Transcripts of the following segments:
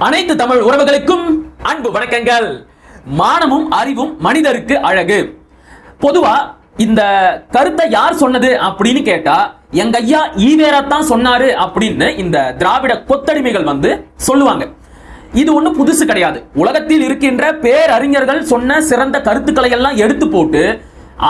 அனைத்து தமிழ் உறவுகளுக்கும் அன்பு வணக்கங்கள். மானமும் அறிவும் மனிதருக்கு அழகு. பொதுவா இந்த கருத்தை யார் சொன்னது அப்படின்னு கேட்டா, எங்க ஐயா ஈவேரா தான் சொன்னாரு அப்படின்னு இந்த திராவிட கொத்தடிமைகள் சொல்லுவாங்க. இது ஒண்ணு புதுசு கிடையாது. உலகத்தில் இருக்கின்ற பேரறிஞர்கள் சொன்ன சிறந்த கருத்துக்களை எல்லாம் எடுத்து போட்டு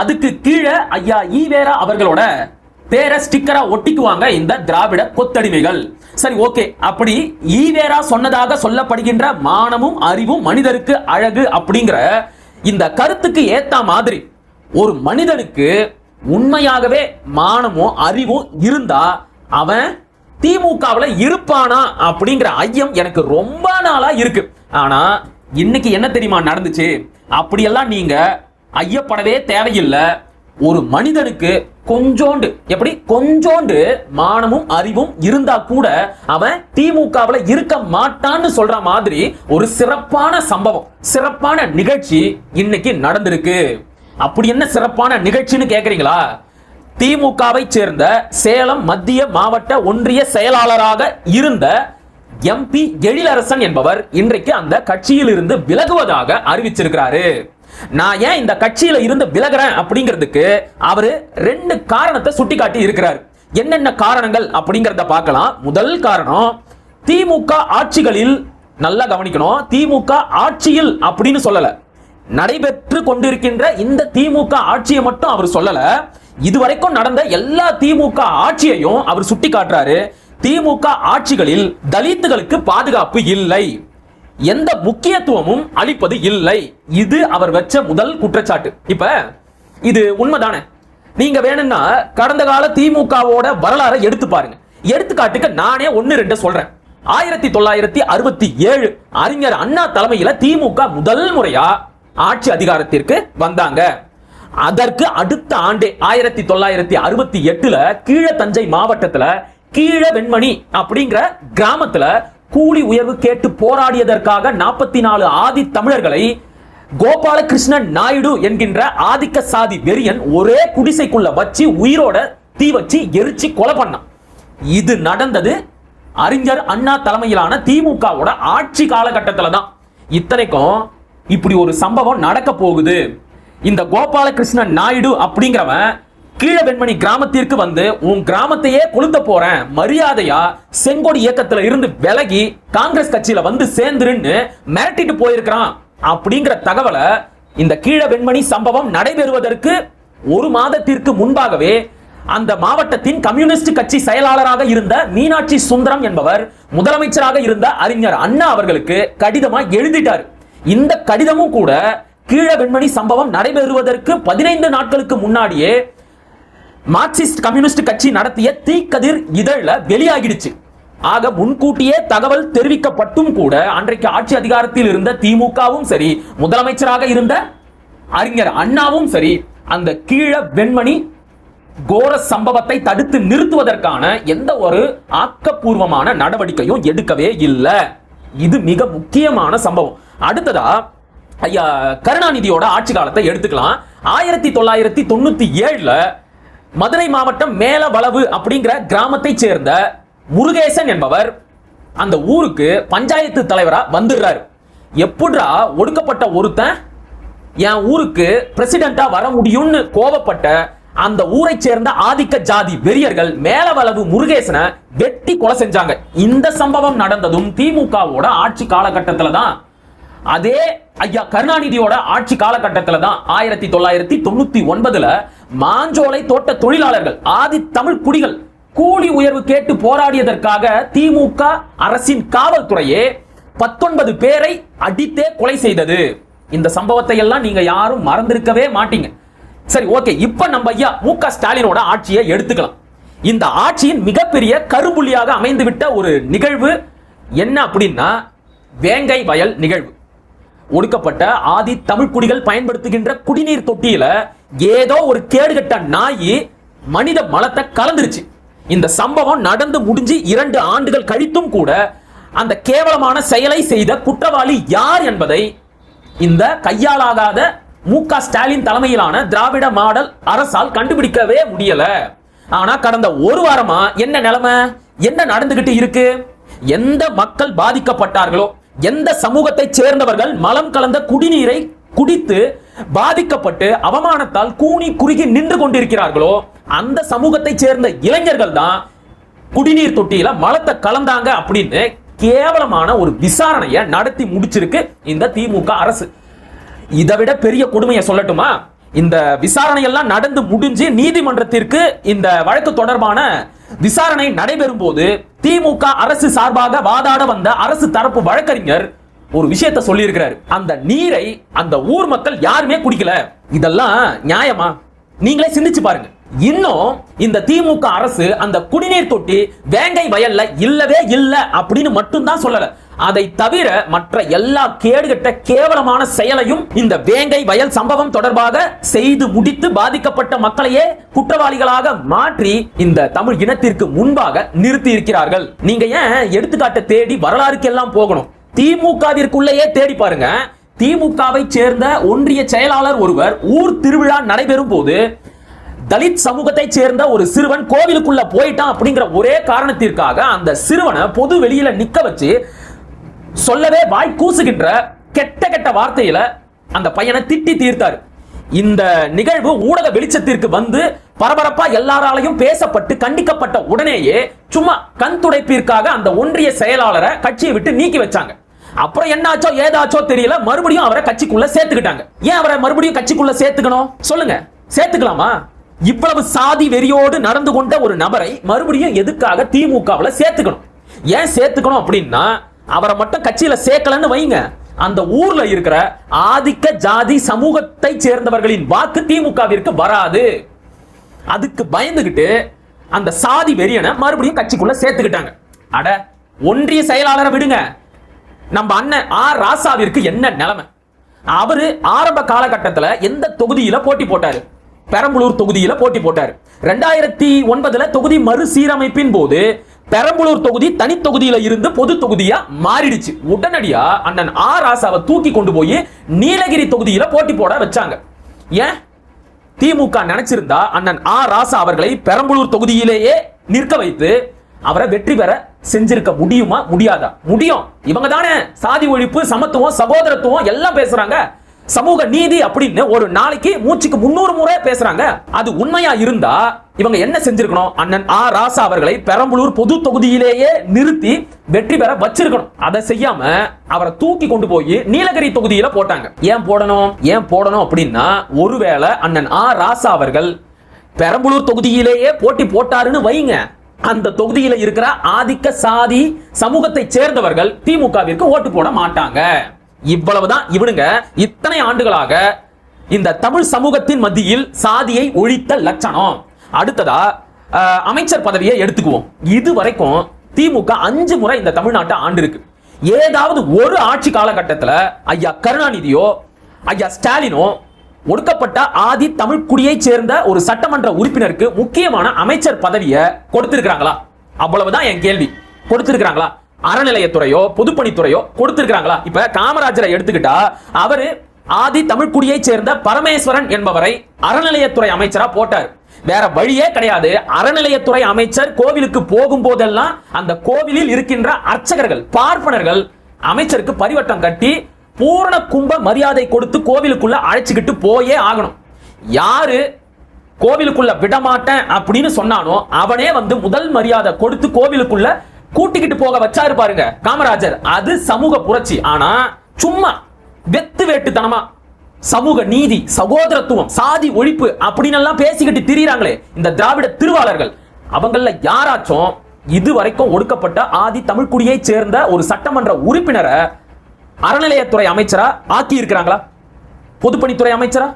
அதுக்கு கீழே ஐயா ஈவேரா அவர்களோட பேரை ஸ்டிக்கரா ஒட்டிக்குவாங்க இந்த திராவிட கொத்தடிமைகள். சரி, ஓகே. அப்படி ஈவேரா சொன்னதாக சொல்லப்படுகின்ற மானமும் அறிவும் மனிதருக்கு அழகு அப்படிங்கிற இந்த கருத்துக்கு ஏத்த மாதிரி ஒரு மனிதனுக்கு உண்மையாகவே மானமும் அறிவும் இருந்தா அவன் திமுகவுல இருப்பானா அப்படிங்கிற ஐயம் எனக்கு ரொம்ப நாளா இருக்கு. ஆனா இன்னைக்கு என்ன தெரியுமா நடந்துச்சு? அப்படியெல்லாம் நீங்க ஐயப்படவே தேவையில்லை. ஒரு மனிதனுக்கு கொஞ்சோண்டு மானமும் அறிவும் இருந்தா கூட அவன் திமுகவுல இருக்க மாட்டான்னு சொல்ற மாதிரி ஒரு சிறப்பான சம்பவம், சிறப்பான நிகழ்ச்சி இன்னைக்கு நடந்திருக்கு. அப்படி என்ன சிறப்பான நிகழ்ச்சின்னு கேக்குறீங்களா? திமுகவை சேர்ந்த சேலம் மத்திய மாவட்ட ஒன்றிய செயலாளராக இருந்த எம்பி எழிலரசன் என்பவர் இன்றைக்கு அந்த கட்சியில் இருந்து விலகுவதாக அறிவிச்சிருக்கிறாரு. நான் ஏன் இந்த கட்சியில இருந்து விலகிறேன் அப்படிங்கிறதுக்கு அவரு ரெண்டு காரணத்தை சுட்டிக்காட்டி இருக்கிறார். என்னென்ன காரணங்கள் அப்படிங்கறத பார்க்கலாம். முதல் காரணம், திமுக ஆட்சிகளில், நல்லா கவனிக்கணும், திமுக ஆட்சியில் அப்படின்னு சொல்லல, நடைபெற்று கொண்டிருக்கின்ற இந்த திமுக ஆட்சியை மட்டும் அவர் சொல்லல, இதுவரைக்கும் நடந்த எல்லா திமுக ஆட்சியையும் அவர் சுட்டி காட்டுறாரு. திமுக ஆட்சிகளில் தலித்துகளுக்கு பாதுகாப்பு இல்லை, எந்த முக்கியத்துவமும் அளிப்பது இல்லை. இது அவர் வச்ச முதல் குற்றச்சாட்டு. இப்ப இது உண்மைதானே? நீங்க வேணும்னா கடந்த கால திமுகவோட வரலாறை எடுத்து பாருங்க. எடுத்துக்காட்டுக்கு நானே 1-2 சொல்றேன். 1967 அறிஞர் அண்ணா தலைமையில திமுக முதல் முறையா ஆட்சி அதிகாரத்திற்கு வந்தாங்க. அதற்கு அடுத்த ஆண்டே 1968 கீழ தஞ்சை மாவட்டத்துல கீழ வெண்மணி அப்படிங்கிற கிராமத்துல கூலி உயர்வு கேட்டு போராடியதற்காக 44 ஆதி தமிழர்களை கோபாலகிருஷ்ணன் நாயுடு என்கின்ற ஆதிக்க சாதி வெறியன் ஒரே குடிசைக்குள்ள வச்சு உயிரோட தீ வச்சு எரிச்சு கொலை பண்ணான். இது நடந்தது அறிஞர் அண்ணா தலைமையிலான திமுகவோட ஆட்சி காலகட்டத்துல தான். இத்தனைக்கும் இப்படி ஒரு சம்பவம் நடக்க போகுது. இந்த கோபாலகிருஷ்ணன் நாயுடு அப்படிங்கிறவன் கீழ வெண்மணி கிராமத்திற்கு வந்து உன் கிராமத்தையே கொளுத்த போறேன், மரியாதையா செங்கோடி இயக்கத்துல இருந்து விலகி காங்கிரஸ் கட்சியில வந்து சேர்ந்துருன்னு மிரட்டிட்டு போயிருக்கிறான் அப்படிங்கிற தகவலை இந்த கீழ வெண்மணி சம்பவம் நடைபெறுவதற்கு ஒரு மாதத்திற்கு முன்பாகவே அந்த மாவட்டத்தின் கம்யூனிஸ்ட் கட்சி செயலாளராக இருந்த மீனாட்சி சுந்தரம் என்பவர் முதலமைச்சராக இருந்த அறிஞர் அண்ணா அவர்களுக்கு கடிதமா எழுதிட்டார். இந்த கடிதமும் கூட கீழ வெண்மணி சம்பவம் நடைபெறுவதற்கு 15 நாட்களுக்கு முன்னாடியே மார்க்சிஸ்ட் கம்யூனிஸ்ட் கட்சி நடத்திய தீக்கதிர் இதழ்ல வெளியாகிடுச்சு. ஆக முன்கூட்டியே தகவல் தெரிவிக்கப்பட்டும் கூட அன்றைக்கு ஆட்சி அதிகாரத்தில் இருந்த திமுகவும் சரி, முதலமைச்சராக இருந்த அறிஞர் அண்ணாவும் சரி, அந்த கீழ வெண்மணி கோர சம்பவத்தை தடுத்து நிறுத்துவதற்கான எந்த ஒரு ஆக்கப்பூர்வமான நடவடிக்கையும் எடுக்கவே இல்லை. இது மிக முக்கியமான சம்பவம். அடுத்ததா ஐயா கருணாநிதியோட ஆட்சி காலத்தை எடுத்துக்கலாம். 1997 மதுரை மாவட்டம் மேலவளவு அப்படிங்கிற கிராமத்தை சேர்ந்த முருகேசன் என்பவர் அந்த ஊருக்கு பஞ்சாயத்து தலைவரா வந்துடுறாரு. எப்படிரா ஒடுக்கப்பட்ட ஒருத்தன் என் ஊருக்கு பிரசிடென்டா வர முடியும்னு கோபப்பட்ட அந்த ஊரை சேர்ந்த ஆதிக்க ஜாதி வெறியர்கள் மேலவளவு முருகேசனை வெட்டி கொலை செஞ்சாங்க. இந்த சம்பவம் நடந்ததும் திமுகவோட ஆட்சி காலகட்டத்துல தான். அதே ஐயா கருணாநிதியோட ஆட்சி காலகட்டத்துல தான் 1999 மாஞ்சோலை தோட்ட தொழிலாளர்கள் ஆதி தமிழ் குடிகள் கூலி உயர்வு கேட்டு போராடியதற்காக திமுக அரசின் காவல்துறையே 19 பேரை அடித்தே கொலை செய்தது. இந்த சம்பவத்தை எல்லாம் நீங்க யாரும் மறந்திருக்கவே மாட்டீங்க. சரி, ஓகே. இப்ப நம்ம ஐயா மு.க. ஸ்டாலினோட ஆட்சியை எடுத்துக்கலாம். இந்த ஆட்சியின் மிகப்பெரிய கரும்புள்ளியாக அமைந்துவிட்ட ஒரு நிகழ்வு என்ன அப்படின்னா வேங்கை வயல் நிகழ்வு. ஒடுக்கப்பட்ட ஆதி தமிழ் குடிகள் பயன்படுத்துகின்ற குடிநீர் தொட்டியில ஏதோ ஒரு கேடுகட்ட நாயி மனித மலத்தை கலந்துருச்சு. இந்த சம்பவம் நடந்து முடிஞ்சு 2 ஆண்டுகள் கழித்தும் கூட அந்த கேவலமான செயலை செய்த குற்றவாளி யார் என்பதை இந்த கையாலாகாத மு.க. ஸ்டாலின் தலைமையிலான திராவிட மாடல் அரசால் கண்டுபிடிக்கவே முடியல. ஆனா கடந்த ஒரு வாரமா என்ன நிலைமை, என்ன நடந்துகிட்டு இருக்கு? எந்த மக்கள் பாதிக்கப்பட்டார்களோ, எந்த சமூகத்தை சேர்ந்தவர்கள் மலம் கலந்த குடிநீரை குடித்து பாதிக்கப்பட்டு அவமானத்தால் கூனி குறுகி நின்று கொண்டிருக்கிறார்களோ அந்த சமூகத்தை சேர்ந்த இளைஞர்கள் தான் குடிநீர் தொட்டியில மலத்தை கலந்தாங்க அப்படின்னு கேவலமான ஒரு விசாரணையை நடத்தி முடிச்சிருக்கு இந்த திமுக அரசு. இதை விட பெரிய கொடுமையை சொல்லட்டுமா? இந்த விசாரணை எல்லாம் நடந்து முடிஞ்சு நீதிமன்றத்திற்கு இந்த வழக்கு தொடர்பான விசாரணை நடைபெறும் போது திமுக அரசு சார்பாக வாதாட வந்த அரசு தரப்பு வழக்கறிஞர் ஒரு விஷயத்தை சொல்லி இருக்கிறார். அந்த நீரை அந்த ஊர் மக்கள் யாருமே குடிக்கல. இதெல்லாம் நியாயமா? நீங்களே சிந்திச்சு பாருங்க. இன்னும் இந்த திமுக அரசு அந்த குடிநீர் தொட்டி வேங்கை வயல்ல இல்லவே இல்ல அப்படின்னு மட்டும்தான் சொல்லல. அதை தவிர மற்ற எல்லா கேடுகட்ட கேவலமான செயலையும் இந்த வேங்கை வயல் சம்பவம் தொடர்பாக செய்து முடித்து பாதிக்கப்பட்ட மக்களையே குற்றவாளிகளாக மாற்றி இந்த தமிழ் இனத்திற்கு முன்பாக நிறுத்தி இருக்கிறார்கள். நீங்க ஏன் எடுத்துக்காட்ட தேடி வரலாறுக்கெல்லாம் போகணும்? திமுகவிற்குள்ளேயே தேடி பாருங்க. திமுகவை சேர்ந்த ஒன்றிய செயலாளர் ஒருவர் ஊர் திருவிழா நடைபெறும் போது தலித் சமூகத்தை சேர்ந்த ஒரு சிறுவன் கோவிலுக்குள்ள போயிட்டான் அப்படிங்கிற ஒரே காரணத்திற்காக அந்த சிறுவனை பொது வெளியில நிக்க வச்சு சொல்லவே வாய் கூசுகின்ற கெட்ட கெட்ட வார்த்தையில அந்த பையனை திட்டி தீர்த்தார். இந்த நிகழ்வு ஊடக வெளிச்சத்திற்கு வந்து பரபரப்பா எல்லாராலையும் பேசப்பட்டு கண்டிக்கப்பட்ட உடனேயே சும்மா கண் துடைப்பிற்காக அந்த ஒன்றிய செயலாளரை கட்சியை விட்டு நீக்கி வச்சாங்க. அப்புறம் என்னாச்சோ ஏதாச்சோ தெரியல, மறுபடியும் அவரை கட்சிக்குள்ள சேர்த்துக்கிட்டாங்க. ஏன் அவரை மறுபடியும் கட்சிக்குள்ள சேர்த்துக்கணும் சொல்லுங்க? சேர்த்துக்கலாமா? இவ்வளவு சாதி வெறியோடு நடந்து கொண்ட ஒரு நபரை மறுபடியும் எதுக்காக திமுகவில் சேர்த்துக்கணும்? ஏன் சேர்த்துக்கணும் அப்படின்னா, அவரை மட்டும் கட்சியில சேர்க்கலன்னு வைங்க, அந்த ஊர்ல இருக்கிற ஆதிக்க ஜாதி சமூகத்தை சேர்ந்தவர்களின் வாக்கு திமுகவிற்கு வராது. அதுக்கு பயந்துகிட்டு அந்த சாதி வெறியனை மறுபடியும் கட்சிக்குள்ள சேர்த்துக்கிட்டாங்க. அட, ஒன்றிய செயலாளரை விடுங்க, நம்ம அண்ணன் ஆர் ராசாவிற்கு என்ன நிலைமை? அவரு ஆரம்ப காலகட்டத்தில் எந்த தொகுதியில போட்டி போட்டாரு? பெரம்பலூர் தொகுதியில போட்டி போட்டார். 2009 தொகுதி மறுசீரமைப்பின் போது பெரம்பலூர் தொகுதி தனி தொகுதியில இருந்து பொது தொகுதியா மாறிடுச்சு. உடனடியா அண்ணன் ஆர் ராசாவை தூக்கி கொண்டு போய் நீலகிரி தொகுதியில போட்டி போட வச்சாங்க. ஏன்? திமுக நினைச்சிருந்தா அண்ணன் ஆர் ராசா அவர்களை பெரம்பலூர் தொகுதியிலேயே நிற்க வைத்து அவரை வெற்றி பெற செஞ்சிருக்க முடியுமா? முடியாதா? முடியும். இவங்க தானே சாதி ஒழிப்பு, சமத்துவம், சகோதரத்துவம் எல்லாம் பேசுறாங்க. சமூக நீதி அப்படின்னு ஒரு நாளைக்கு மூச்சுக்கு 300 முறை பேசுறாங்க. அது உண்மையா இருந்தா இவங்க என்ன செஞ்சிருக்கணும்? அண்ணன் ஆர் ராசா அவர்களை பெரம்பலூர் பொது தொகுதியிலேயே நிறுத்தி வெற்றி பெற வச்சிருக்கணும். அதை செய்யாம அவரை தூக்கி கொண்டு போய் நீலகிரி தொகுதியில போட்டாங்க. ஏன் போடணும் அப்படின்னா, ஒருவேளை அண்ணன் ஆர் ராசா அவர்கள் பெரம்பலூர் தொகுதியிலேயே போட்டி போட்டாருன்னு வைங்க, அந்த தொகுதியில இருக்கிற ஆதிக்க சாதி சமூகத்தை சேர்ந்தவர்கள் திமுகவிற்கு ஓட்டு போட மாட்டாங்க. இவ்வளவுதான் இவனுங்க இத்தனை ஆண்டுகளாக இந்த தமிழ் சமூகத்தின் மத்தியில் சாதியை ஒழித்த லட்சணம். அடுத்ததா அமைச்சர் பதவியை எடுத்துக்குவோம். இதுவரைக்கும் திமுக 5 முறை இந்த தமிழ்நாட்டை ஆண்டு இருக்கு. ஏதாவது ஒரு ஆட்சி காலகட்டத்தில் ஐயா கருணாநிதியோ ஐயா ஸ்டாலினோ ஒடுக்கப்பட்ட ஆதி தமிழ் குடியை சேர்ந்த ஒரு சட்டமன்ற உறுப்பினருக்கு முக்கியமான அமைச்சர் பதவியை கொடுத்திருக்கிறாங்களா? அவ்வளவுதான் என் கேள்வி. கொடுத்திருக்கிறாங்களா? அறநிலையத்துறையோ பொதுப்பணித்துறையோ கொடுத்திருக்கிறாங்களா? இப்ப காமராஜரை எடுத்துக்கிட்டா, அவரு ஆதி தமிழ் குடியை சேர்ந்த பரமேஸ்வரன் என்பவரை அறநிலையத்துறை அமைச்சரா போட்டார். வேற வழியே கிடையாது. அறநிலையத்துறை அமைச்சர் கோவிலுக்கு போகும் போதெல்லாம் அந்த கோவிலில் இருக்கின்ற அர்ச்சகர்கள், பார்ப்பனர்கள் அமைச்சருக்கு பரிவட்டம் கட்டி பூரண கும்ப மரியாதை கொடுத்து கோவிலுக்குள்ள அழைச்சுக்கிட்டு போயே ஆகணும். யாரு கோவிலுக்குள்ள விடமாட்டேன் அப்படின்னு சொன்னானோ அவனே வந்து முதல் மரியாதை கொடுத்து கோவிலுக்குள்ள கூட்டிக்கிட்டு போக வச்சாரு பாருங்க காமராஜர். அது சமூக புரட்சி. ஆனா சும்மா வெத்து வேட்டுத்தனமா சமூக நீதி, சகோதரத்துவம், சாதி ஒழிப்பு அப்படின்னு எல்லாம் பேசிக்கிட்டு திரியிறாங்களே இந்த திராவிட திருவாளர்கள், அவங்கள யாராச்சும் இதுவரைக்கும் ஒடுக்கப்பட்ட ஆதி தமிழ் குடியை சேர்ந்த ஒரு சட்டமன்ற உறுப்பினரை அறநிலையத்துறை அமைச்சரா ஆக்கி இருக்கிறாங்களா? பொதுப்பணித்துறை அமைச்சரா?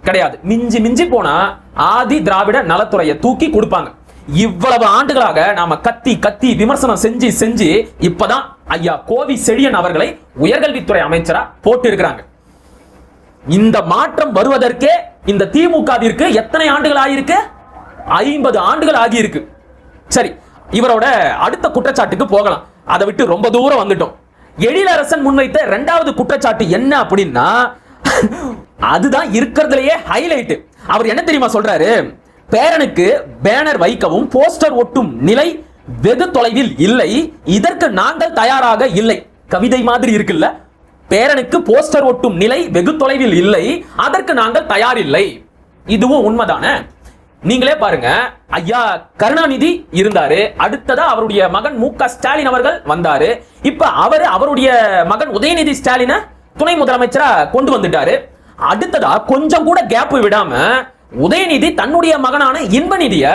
கிடையாது. மிஞ்சி மிஞ்சி போனா ஆதி திராவிட நலத்துறையை தூக்கி கொடுப்பாங்க. இவ்வளவு ஆண்டுகளாக நாம கத்தி கத்தி விமர்சனம் செஞ்சு செஞ்சு இப்பதான் ஐயா கோவி செழியன் அவர்களை உயர்கல்வித்துறை அமைச்சரா போட்டு இருக்கிறாங்க. இந்த மாற்றம் வருவதற்கே இந்த திமுகவிற்கு எத்தனை ஆண்டுகள் ஆகியிருக்கு? 50 ஆண்டுகள் ஆகியிருக்கு. சரி, இவரோட அடுத்த குற்றச்சாட்டுக்கு போகலாம். அதை விட்டு ரொம்ப தூரம் வந்துட்டோம். எழிலரசன் முன்வைத்த 2வது குற்றச்சாட்டு என்ன அப்படின்னா, அதுதான் இருக்கிறதுலயே ஹைலைட். அவர் என்ன தெரியுமா சொல்றாரு? பேரனுக்கு பேனர் வைக்கவும் போஸ்டர் ஒட்டும் நிலை வெகு தொலைவில் இல்லை, இதற்கு நாங்கள் தயாராக இல்லை. கவிதை மாதிரி இருக்குல்ல. பேரனுக்கு போஸ்டர் ஒட்டும் நிலை வெகு தொலைவில் இல்லை, அதற்கு நாங்கள் தயாரில்லை. இதுவும் உண்மைதானே? நீங்களே பாருங்க, ஐயா கருணாநிதி இருந்தாரு, அடுத்ததா அவருடைய மகன் மு.க. ஸ்டாலின் அவர்கள் வந்தாரு, இப்ப அவருடைய மகன் உதயநிதி ஸ்டாலினை துணை முதலமைச்சரா கொண்டு வந்துட்டாரு. அடுத்ததா கொஞ்சம் கூட கேப் விடாம உதயநிதி தன்னுடைய மகனான இன்பநிதிய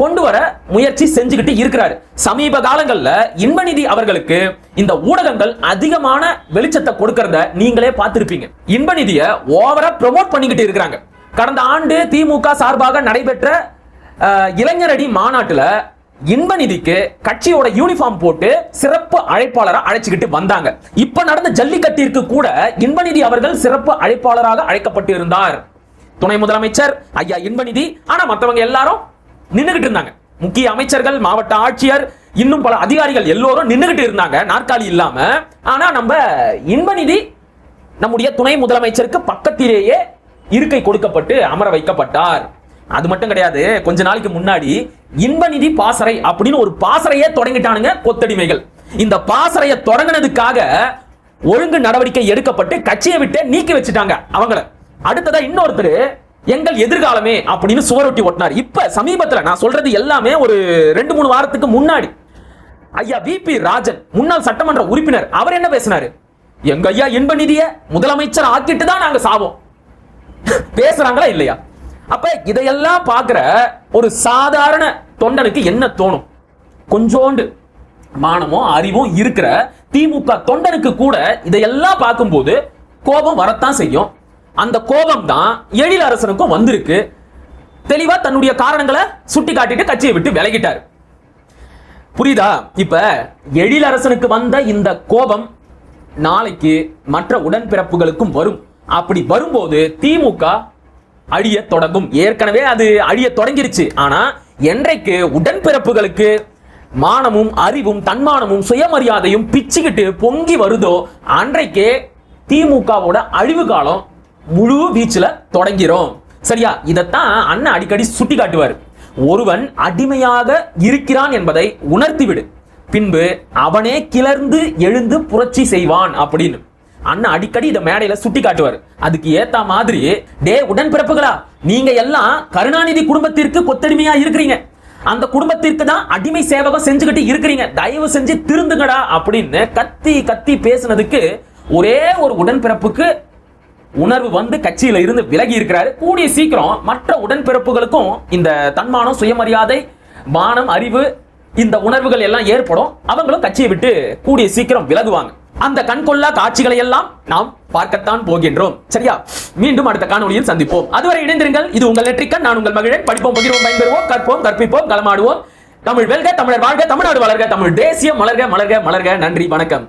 கொண்டு வர முயற்சி செஞ்சுக்கிட்டு இருக்கிறாரு. சமீப காலங்கள்ல இன்பநிதி அவர்களுக்கு இந்த ஊடகங்கள் அதிகமான வெளிச்சத்தை கொடுக்கறத நீங்களே பார்த்திருப்பீங்க. இன்பநிதிய ஓவரா ப்ரோமோட் பண்ணிக்கிட்டு இருக்கிறாங்க. கடந்த ஆண்டு திமுக சார்பாக நடைபெற்ற இளைஞரடி மாநாட்டுல இன்பநிதிக்கு கட்சியோட யூனிஃபார்ம் போட்டு சிறப்பு அழைப்பாளரா அழைச்சுக்கிட்டு வந்தாங்க. இப்ப நடந்த ஜல்லிக்கட்டிற்கு கூட இன்பநிதி அவர்கள் சிறப்பு அழைப்பாளராக அழைக்கப்பட்டு இருந்தார். துணை முதலமைச்சர் ஐயா இன்பநிதி, ஆனா மற்றவங்க எல்லாரும் நின்னுகிட்டு இருந்தாங்க. முக்கிய அமைச்சர்கள், மாவட்ட ஆட்சியர், இன்னும் பல அதிகாரிகள் எல்லோரும் நின்னுகிட்டு இருந்தாங்க நாற்காலி இல்லாம. ஆனா நம்ம இன்பநிதி நம்முடைய துணை முதலமைச்சருக்கு பக்கத்திலேயே இருக்கை கொடுக்கப்பட்டு அமர வைக்கப்பட்டார். அது மட்டும் கிடையாது, கொஞ்ச நாளைக்கு முன்னாடி இன்பநிதி பாசறை அப்படின்னு ஒரு பாசறையே தொடங்கிட்டானுங்க கொத்தடிமைகள். இந்த பாசறையை தொடங்கினதுக்காக ஒழுங்கு நடவடிக்கை எடுக்கப்பட்டு கட்சியை விட்டு நீக்கி வச்சுட்டாங்க அவங்கள. அடுத்ததா இன்னொருத்தர் எங்கள் எதிர்காலமே அப்படின்னு சுவரொட்டி ஒட்டினார். இப்ப சமீபத்தில் நான் சொல்றது எல்லாமே ஒரு 2-3 வாரத்துக்கு முன்னாடி ஐயா வி.பி. ராஜன், முன்னாள் சட்டமன்ற உறுப்பினர், அவர் என்ன பேசினாரு? எங்க ஐயா இன்பநிதியை முதலமைச்சர் ஆக்கிட்டு தான் நாங்க சாவோம் பேசுறாங்களா இல்லையா? அப்ப இதையெல்லாம் பார்க்கிற ஒரு சாதாரண தொண்டனுக்கு என்ன தோணும்? கொஞ்சோண்டு மானமும் அறிவும் இருக்கிற திமுக தொண்டனுக்கு கூட இதையெல்லாம் பார்க்கும்போது கோபம் வரத்தான் செய்யும். அந்த கோபம் தான் எழிலரசனுக்கும் வந்திருக்கு. தெளிவா தன்னுடைய காரணங்களை சுட்டி காட்டிட்டு கட்சியை விட்டு விலகிட்டார். புரியுதா? இப்ப எழிலரசனுக்கு வந்த இந்த கோபம் நாளைக்கு மற்ற உடன்பிறப்புகளுக்கும் வரும். அப்படி வரும்போது திமுக அழிய தொடங்கும். ஏற்கனவே அது அழிய தொடங்கிருச்சு. ஆனா என்றைக்கு உடன்பிறப்புகளுக்கு மானமும் அறிவும் தன்மானமும் சுயமரியாதையும் பிச்சுக்கிட்டு பொங்கி வருதோ அன்றைக்கே திமுகவோட அழிவு காலம் முழு வீச்சுல தொடங்கிறோம். சரியா? இதத்தான் அண்ணன் அடிக்கடி சுட்டி காட்டுவார். ஒருவன் அடிமையாக இருக்கிறான் என்பதை உணர்த்திவிடு, பின்பு அவனே கிளர்ந்து எழுந்து புரட்சி செய்வான் அப்படின்னு அண்ணன் அடிக்கடி இத மேடையில சுட்டி காட்டுவார். அதுக்கு ஏத்த மாதிரி டே உடன்பிறப்புகளா, நீங்க எல்லாம் கருணாநிதி குடும்பத்திற்கு கொத்தடிமையா இருக்கிறீங்க, அந்த குடும்பத்திற்கு தான் அடிமை சேவகம் செஞ்சுக்கிட்டு இருக்கிறீங்க, தயவு செஞ்சு திருந்துங்கடா அப்படின்னு கத்தி கத்தி பேசினதுக்கு ஒரே ஒரு உடன்பிறப்புக்கு உணர்வு வந்து கட்சியில இருந்து விலகி இருக்கிறாரு. கூடிய சீக்கிரம் மற்ற உடன்பிறப்புகளுக்கும் இந்த தன்மானம், சுயமரியாதை, மானம், அறிவு, இந்த உணர்வுகள் எல்லாம் ஏற்படும். அவங்களும் கட்சியை விட்டு கூடிய சீக்கிரம் விலகுவாங்க. அந்த கண்கொள்ளா காட்சிகளை எல்லாம் நாம் பார்க்கத்தான் போகின்றோம். சரியா? மீண்டும் அடுத்த காணொளியில் சந்திப்போம். அதுவரை இணைந்திருங்கள். இது உங்கள் நெற்றிக்கண், நான் உங்கள் மகிழன். படிப்போம், பகிர்வோம், பயன்பெறுவோம், கற்போம், கற்பிப்போம், களமாடுவோம். தமிழ் வெல்க, தமிழர் வாழ்க, தமிழ்நாடு வளர்க, தமிழ் தேசியம் மலர்க, மலர்க, மலர்க. நன்றி, வணக்கம்.